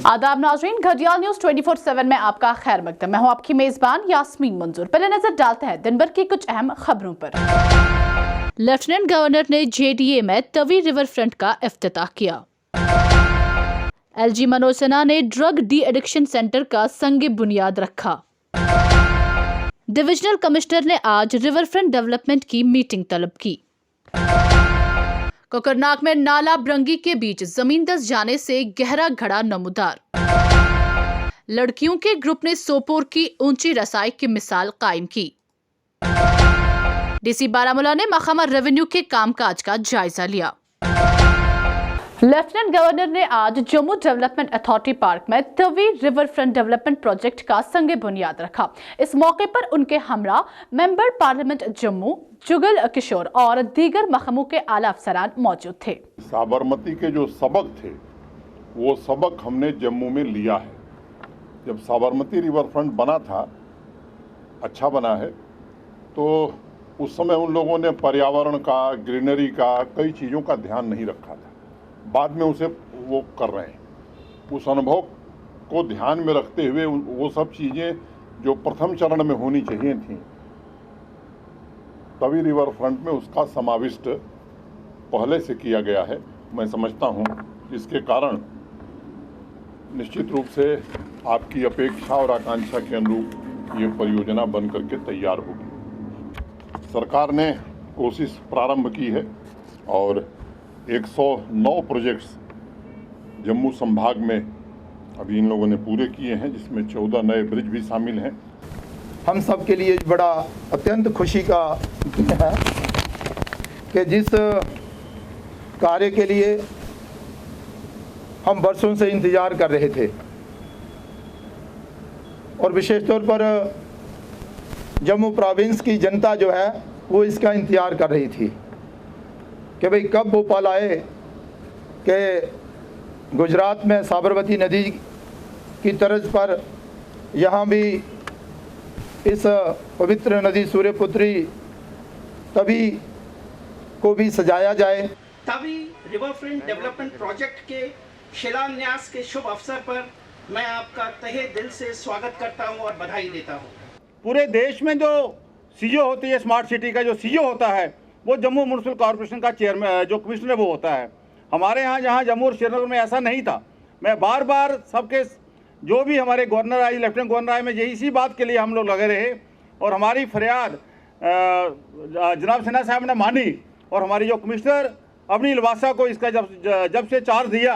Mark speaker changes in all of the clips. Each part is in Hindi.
Speaker 1: आदाब नाज़रीन, घड़ियाल न्यूज़ 24/7 में आपका खैर मकदम। मैं हूं आपकी मेज़बान यास्मीन मंजूर। पहले नजर डालते हैं दिन भर की कुछ अहम खबरों पर। लेफ्टिनेंट गवर्नर ने जेडीए में तवी रिवर फ्रंट का इफ्तिताह किया। एलजी मनोज सिन्हा ने ड्रग डी एडिक्शन सेंटर का संग बुनियाद रखा। डिविजनल कमिश्नर ने आज रिवर फ्रंट डेवलपमेंट की मीटिंग तलब की। कोकरनाग में नाला ब्रंगी के बीच जमीन धंस जाने से गहरा घड़ा नमूदार। लड़कियों के ग्रुप ने सोपोर की ऊंची रसाई की मिसाल कायम की। डीसी बारामूला ने महकमा रेवेन्यू के कामकाज का जायजा लिया। लेफ्टिनेंट गवर्नर ने आज जम्मू डेवलपमेंट अथॉरिटी पार्क में Tawi river front development project का संग बुनियाद रखा। इस मौके पर उनके हमरा मेंबर पार्लियामेंट जम्मू जुगल किशोर और दीगर महकमों के आला अफसरान मौजूद थे।
Speaker 2: साबरमती के जो सबक थे वो सबक हमने जम्मू में लिया है। जब साबरमती रिवर फ्रंट बना था, अच्छा बना है, तो उस समय उन लोगों ने पर्यावरण का, ग्रीनरी का, कई चीज़ों का ध्यान नहीं रखा था। बाद में उसे वो कर रहे हैं। उस अनुभव को ध्यान में रखते हुए वो सब चीज़ें जो प्रथम चरण में होनी चाहिए थी, तवी रिवर फ्रंट में उसका समाविष्ट पहले से किया गया है। मैं समझता हूँ इसके कारण निश्चित रूप से आपकी अपेक्षा और आकांक्षा के अनुरूप ये परियोजना बन करके तैयार होगी। सरकार ने कोशिश प्रारंभ की है और 109 प्रोजेक्ट्स जम्मू संभाग में अभी इन लोगों ने पूरे किए हैं, जिसमें 14 नए ब्रिज भी शामिल हैं।
Speaker 3: हम सब के लिए बड़ा अत्यंत खुशी का दिन है कि जिस कार्य के लिए हम बरसों से इंतज़ार कर रहे थे और विशेष तौर पर जम्मू प्रोविंस की जनता जो है वो इसका इंतज़ार कर रही थी कि भाई कब वो पल आए कि गुजरात में साबरमती नदी की तर्ज पर यहाँ भी इस पवित्र नदी सूर्यपुत्री तवी को भी सजाया जाए।
Speaker 4: Tawi river front development project के शिलान्यास के शुभ अवसर पर मैं आपका तहे दिल से स्वागत करता हूं और बधाई देता हूं।
Speaker 5: पूरे देश में जो सीईओ होती है, स्मार्ट सिटी का जो सीईओ होता है, वो जम्मू म्युनिसिपल कॉर्पोरेशन का चेयरमैन जो कमिश्नर वो होता है। हमारे यहाँ जहाँ जम्मू और श्रीनगर में ऐसा नहीं था। मैं बार बार सबके जो भी हमारे गवर्नर आए, लेफ्टिनेंट गवर्नर आए, में यही इसी बात के लिए हम लोग लगे रहे और हमारी फरियाद जनाब सिन्हा साहब ने मानी और हमारी जो कमिश्नर अपनी लवासा को इसका जब से चार्ज दिया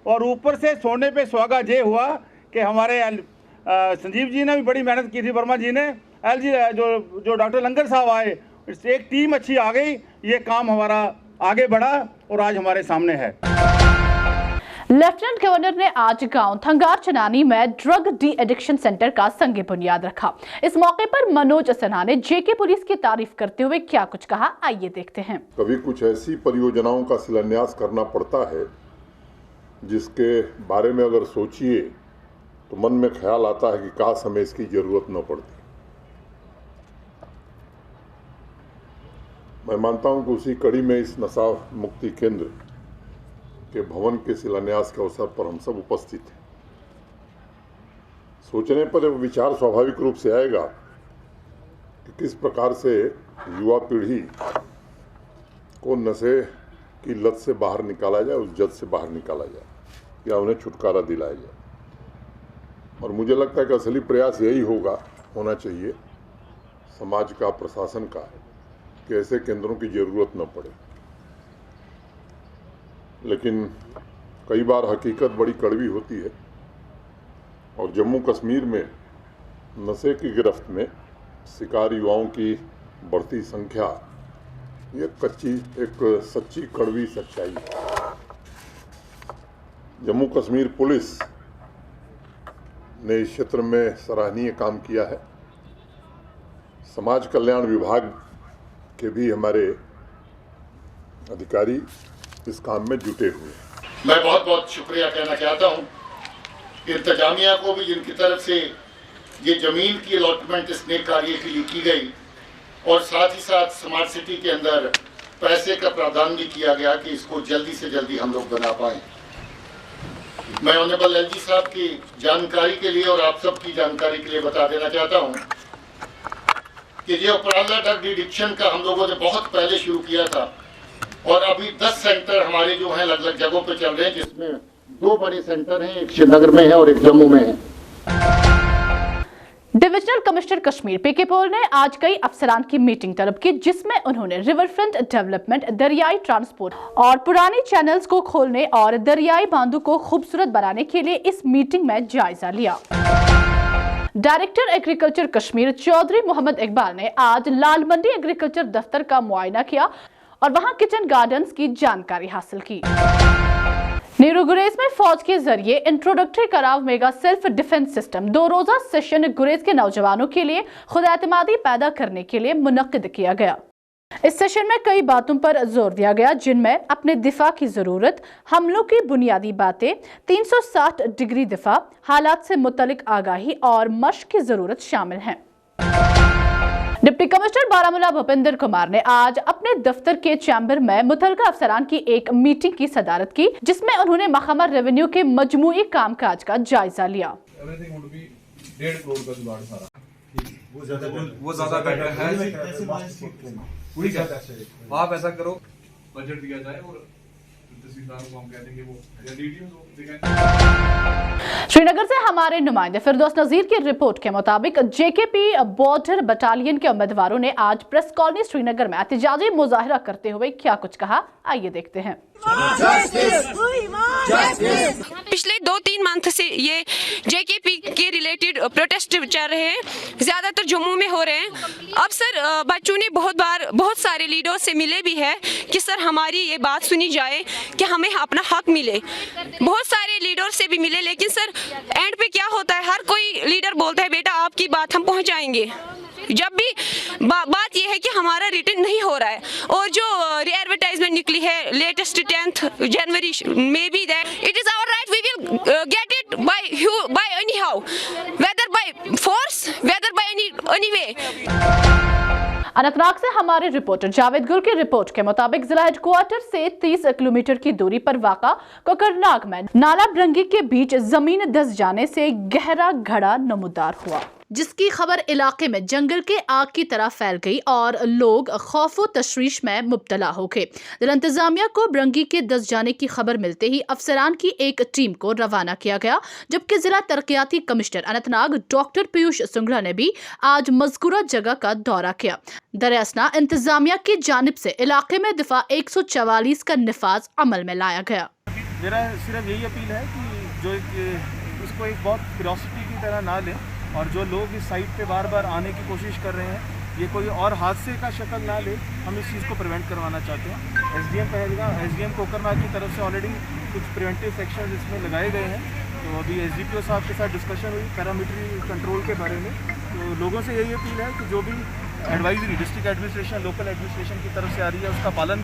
Speaker 5: और ऊपर से सोने पे सुहागा ये हुआ कि हमारे संजीव जी ने भी बड़ी मेहनत की थी, वर्मा जी ने, एलजी जो डॉक्टर लंगर साहब आए, एक टीम अच्छी आ गई, ये काम हमारा आगे बढ़ा और आज हमारे सामने है।
Speaker 1: लेफ्टिनेंट गवर्नर ने आज गांव थंगार चनानी में ड्रग डी एडिक्शन सेंटर का संग बुनियाद रखा। इस मौके पर मनोज सिन्हा ने जेके पुलिस की तारीफ करते हुए क्या कुछ कहा, आइए देखते हैं।
Speaker 2: कभी कुछ ऐसी परियोजनाओं का शिलान्यास करना पड़ता है जिसके बारे में अगर सोचिए तो मन में ख्याल आता है कि काश हमें इसकी जरूरत न पड़ती। मैं मानता हूं कि उसी कड़ी में इस नशा मुक्ति केंद्र के भवन के शिलान्यास के अवसर पर हम सब उपस्थित हैं। सोचने पर विचार स्वाभाविक रूप से आएगा कि किस प्रकार से युवा पीढ़ी को नशे की लत से बाहर निकाला जाए, उस जद से बाहर निकाला जाए या उन्हें छुटकारा दिलाया जाए। और मुझे लगता है कि असली प्रयास यही होना चाहिए समाज का, प्रशासन का, कि ऐसे केंद्रों की ज़रूरत न पड़े। लेकिन कई बार हकीकत बड़ी कड़वी होती है और जम्मू कश्मीर में नशे की गिरफ्त में शिकार युवाओं की बढ़ती संख्या ये एक सच्ची कड़वी सच्चाई है। जम्मू कश्मीर पुलिस ने इस क्षेत्र में सराहनीय काम किया है। समाज कल्याण विभाग के भी हमारे अधिकारी इस काम में जुटे हुए हैं।
Speaker 6: मैं बहुत बहुत शुक्रिया कहना चाहता हूँ इंतजामिया को भी, जिनकी तरफ से ये जमीन की अलॉटमेंट इस नेक कार्य के लिए की गई और साथ ही साथ स्मार्ट सिटी के अंदर पैसे का प्रावधान भी किया गया कि इसको जल्दी से जल्दी हम लोग बना पाएं। मैं ऑनरेबल एलजी साहब की जानकारी के लिए और आप सबकी जानकारी के लिए बता देना चाहता हूं कि ये उपराला ड्रग डिडिक्शन का हम लोगों ने बहुत पहले शुरू किया था और अभी 10 सेंटर हमारे जो हैं अलग अलग जगहों पे चल रहे हैं, जिसमें 2 बड़े सेंटर हैं, एक श्रीनगर में है और एक जम्मू में है।
Speaker 1: डिविजनल कमिश्नर कश्मीर पीके पॉल ने आज कई अफसरान की मीटिंग तलब की, जिसमें उन्होंने रिवरफ्रंट डेवलपमेंट, दरियाई ट्रांसपोर्ट और पुरानी चैनल्स को खोलने और दरियाई बांधों को खूबसूरत बनाने के लिए इस मीटिंग में जायजा लिया। डायरेक्टर एग्रीकल्चर कश्मीर चौधरी मोहम्मद इकबाल ने आज लाल मंडी एग्रीकल्चर दफ्तर का मुआयना किया और वहां किचन गार्डन्स की जानकारी हासिल की। नीरू गुरेज में फौज के जरिए इंट्रोडक्टरी कराव मेगा सेल्फ डिफेंस सिस्टम 2 रोजा सेशन गुरेज के नौजवानों के लिए खुद-एतमादी पैदा करने के लिए मुनक्किद किया गया। इस सेशन में कई बातों पर जोर दिया गया, जिनमें अपने दिफा की जरूरत, हमलों की बुनियादी बातें, 360 डिग्री दिफा, हालात से मुतल्लिक आगाही और मश्क की जरूरत शामिल है। डिप्टी कमिश्नर बारामूला भूपिंदर कुमार ने आज अपने दफ्तर के चैम्बर में मुतल्लिका अफसरान की एक मीटिंग की सदारत की, जिसमें उन्होंने महकमा रेवेन्यू के मजमूई कामकाज का जायजा लिया।
Speaker 7: वो ज्यादा बेटर है। आप ऐसा करो, बजट दिया जाए और तहसीलदारों को हम कह देंगे वो
Speaker 1: श्रीनगर से हमारे नुमाइंदे फिरदौस नजीर की रिपोर्ट के मुताबिक जेकेपी बॉर्डर बटालियन के उम्मीदवारों ने आज प्रेस कॉलोनी श्रीनगर में एहतजाजी मुजाहिरा करते हुए क्या कुछ कहा, आइए देखते हैं।
Speaker 8: पिछले 2-3 मंथ से ये जेकेपी के रिलेटेड प्रोटेस्ट चल रहे हैं, ज्यादातर जम्मू में हो रहे हैं। अब सर बच्चों ने बहुत सारे लीडरों से मिले भी है कि सर हमारी ये बात सुनी जाए कि हमें अपना हक मिले। बहुत सारे लीडर से भी मिले, लेकिन सर एंड पे क्या होता है, हर कोई लीडर बोलता है बेटा आपकी बात हम पहुंचाएंगे। जब भी बात यह है कि हमारा रिटर्न नहीं हो रहा है। और जो एडवर्टाइजमेंट निकली है लेटेस्ट 10th जनवरी में भी that it is our right, we will get it by anyhow, whether by force, whether by any way.
Speaker 1: Anantnag से हमारे रिपोर्टर जावेद गुल की रिपोर्ट के मुताबिक जिला हेडक्वार्टर से 30 किलोमीटर की दूरी पर वाक़ा कोकरनाग में नाला बरंगी के बीच जमीन धंस जाने से गहरा घड़ा नमूदार हुआ, जिसकी खबर इलाके में जंगल के आग की तरह फैल गई और लोग खौफो तशवीश में मुब्तला हो गए। जिला इंतजामिया को बरंगी के धंस जाने की खबर मिलते ही अफसरान की एक टीम को रवाना किया गया, जबकि जिला तरक्याती कमिश्नर अनंतनाग डॉक्टर पीयूष सुंगला ने भी आज मज़कूरा जगह का दौरा किया। दरअसल इंतजामिया की जानिब से इलाके में दिफा 144 का निफाज अमल में लाया गया।
Speaker 9: मेरा सिर्फ यही अपील है कि जो इसको एक बहुत फिलॉसफी की तरह ना लें और जो लोग इस साइट पे बार बार आने की कोशिश कर रहे हैं, ये कोई और हादसे का शक्ल ना ले, हम इस चीज़ को प्रिवेंट करवाना चाहते हैं। एसडीएम पहलगाम, एसडीएम कोकरनाग की तरफ से ऑलरेडी कुछ प्रिवेंटिव सेक्शंस इसमें लगाए गए हैं। तो अभी एसडीपीओ साहब के साथ डिस्कशन हुई पैरामीटरी कंट्रोल के बारे में। तो लोगों से यही अपील है कि जो भी advisory district administration, local administration की तरफ से आ रही है, उसका पालन।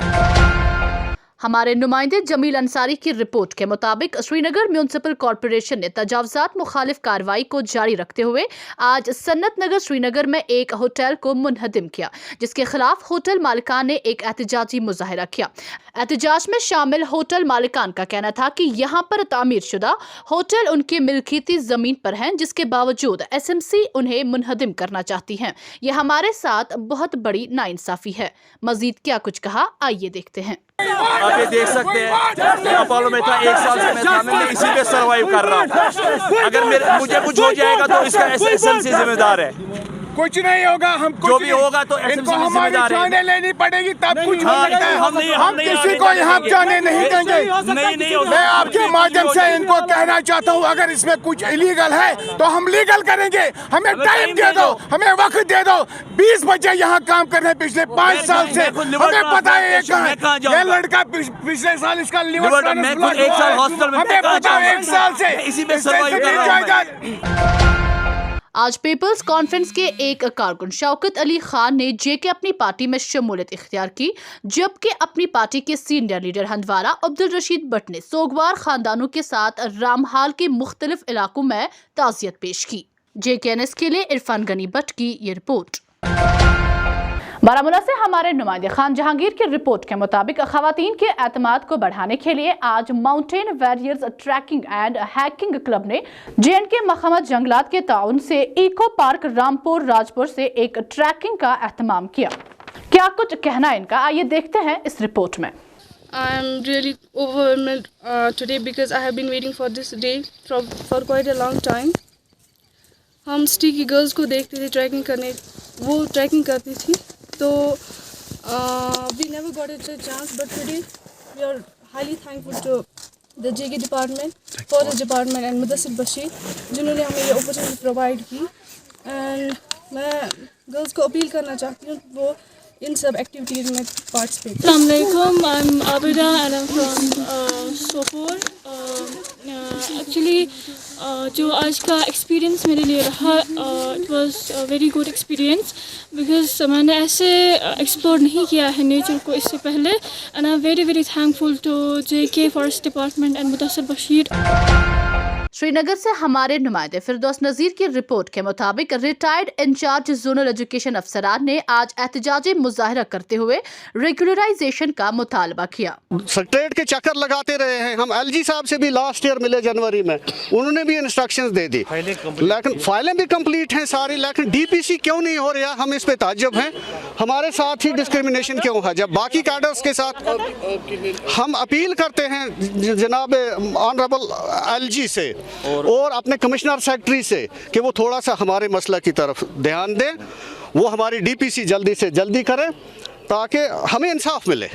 Speaker 1: हमारे नुमाइंदे जमील अंसारी की रिपोर्ट के मुताबिक श्रीनगर म्यूनिसिपल कॉरपोरेशन ने तजावुजात मुखालिफ कार्रवाई को जारी रखते हुए आज सन्नत नगर श्रीनगर में एक होटल को मुनहदिम किया, जिसके खिलाफ होटल मालिकान ने एक एहतजाजी मुजाहिरा किया। एहतजाज में शामिल होटल मालिकान का कहना था कि यहाँ पर तामीर शुदा होटल उनकी मिल्कियती जमीन पर है, जिसके बावजूद एसएमसी उन्हें मुनहदिम करना चाहती है। यह हमारे साथ बहुत बड़ी नाइंसाफी है। मजीद क्या कुछ कहा, आइए देखते हैं।
Speaker 10: आप ये देख सकते हैं, मैं अपोलो में था 1 साल से, मैं था, मैं इसी पे सरवाइव कर रहा हूँ। अगर मुझे कुछ हो जाएगा तो इसका एसएमसी जिम्मेदार है।
Speaker 11: कुछ नहीं होगा, हम
Speaker 10: जो भी होगा तो
Speaker 11: इनको हमारी जाने लेनी पड़ेगी, तब कुछ हो सकता है। हम किसी को यहाँ जाने नहीं देंगे। मैं आपके माध्यम से इनको कहना चाहता हूँ, अगर इसमें कुछ इलीगल है तो हम लीगल करेंगे। हमें टाइम दे दो, हमें वक्त दे दो। 20 बच्चे यहाँ काम कर रहे हैं पिछले 5 साल से। हमें पता है ये लड़का पिछले साल इसका लिवर ट्रांसप्लांट हुआ, हमें पता है 1 साल से
Speaker 10: इसी में सरवाइव कर रहा हूं।
Speaker 1: आज पीपल्स कॉन्फ्रेंस के एक कारकुन शौकत अली खान ने जेके अपनी पार्टी में शमूलियत इख्तियार की, जबकि अपनी पार्टी के सीनियर लीडर हंदवारा अब्दुल रशीद भट्ट ने सोगवार खानदानों के साथ रामहाल के मुख्तलिफ इलाकों में ताज़ियत पेश की। JKNS के लिए इरफान गनी भट्ट की ये रिपोर्ट। बारामूला से हमारे नुमाइंदे खान जहांगीर की रिपोर्ट के मुताबिक खवातीन के एतमाद को बढ़ाने के लिए आज mountain warriors trekking and hiking club ने JNK महकमा जंगलात के ताउन से इको पार्क रामपुर राजपुर से एक ट्रैकिंग का एहतमाम किया। क्या कुछ कहना है इनका, आइए देखते हैं इस रिपोर्ट में।
Speaker 12: I am really overwhelmed today because I have been waiting for this day for quite a long time. हम सिटी की गर्ल्स को देखते थे ट्रैकिंग करने, वो ट्रैकिंग करती थी, तो we never got a chance, but today we are highly thankful to the JK department, forest department and Mudassir Bashir जिन्होंने हमें ये अपॉर्चुनिटी प्रोवाइड की। एंड मैं गर्ल्स को अपील करना चाहती हूँ वो इन सब एक्टिविटीज़ में पार्टिसिपेट।
Speaker 13: अस्सलामुअलैकुम, I am Abida and I am from Sopore. Actually जो आज का एक्सपीरियंस मेरे लिए रहा, it was very good experience because मैंने ऐसे एक्सप्लोर नहीं किया है नेचर को इससे पहले। And I am very very thankful to JK forest department and Mudassir Bashir.
Speaker 1: Srinagar से हमारे नुमाइंदे फिरदौस नजीर की रिपोर्ट के मुताबिक रिटायर्ड इंचार्ज जोनल एजुकेशन अफसरान ने आज एहतजाजी मुजाहरा करते हुए रेगुलराइजेशन का मुतालबा किया।
Speaker 14: सेक्रेटरीट के चक्कर लगाते रहे हैं, हम LG साहब से भी लास्ट ईयर मिले जनवरी में, उन्होंने भी इंस्ट्रक्शंस दे दी, लेकिन फाइलें भी कंप्लीट हैं सारी, लेकिन DPC क्यों नहीं हो रहा, हम इस पे ताज्जुब हैं। हमारे साथ ही डिस्क्रिमिनेशन क्यों है जब बाकी कैडर्स के साथ। हम अपील करते हैं जनाब ऑनरेबल LG से और अपने कमिश्नर सेक्रेटरी से कि वो थोड़ा सा हमारे मसला की तरफ ध्यान दें, वो हमारी DPC जल्दी से जल्दी करें ताकि हमें इंसाफ मिले।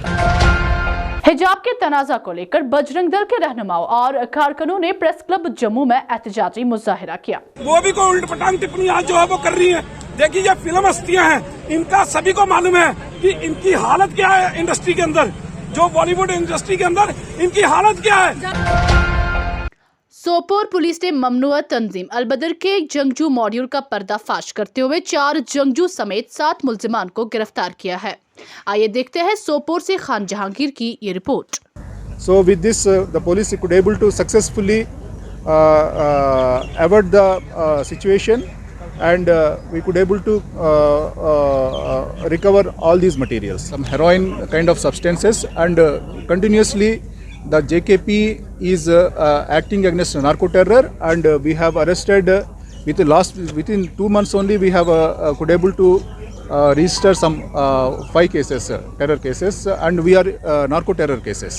Speaker 1: हिजाब के तनाज़ा को लेकर बजरंग दल के रहनुमाओं और कारकुनों ने प्रेस क्लब जम्मू में एहतजाजी मुजाहिरा किया।
Speaker 11: वो भी कोई उल्ट पटांग टिप्पणियां जो है वो कर रही हैं। देखिए ये फिल्म हस्तियां हैं, इनका सभी को मालूम है कि इनकी हालत क्या है इंडस्ट्री के अंदर, जो बॉलीवुड इंडस्ट्री के अंदर इनकी हालत क्या है।
Speaker 1: सोपोर पुलिस ने ममनुआ तंजीम अलबदर के जंगजू मॉड्यूल का पर्दाफाश करते हुए 4 जंगजू समेत 7 मुल्जिमान को गिरफ्तार किया है। आइए देखते हैं सोपोर से खान जहांगीर की ये report.
Speaker 15: So with this, the police could able to successfully avert the situation, and we could able to recover all these materials, some heroin kind of substances, and continuously the JKP is acting against narco terror, and we have arrested within 2 months only we have could able to register some 5 cases, terror cases, and we are narco terror cases.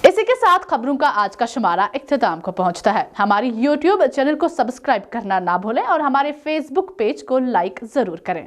Speaker 1: इसी के साथ खबरों का आज का शुमारा इख्तिताम को पहुंचता है। हमारी YouTube चैनल को सब्सक्राइब करना ना भूलें और हमारे Facebook पेज को लाइक जरूर करें।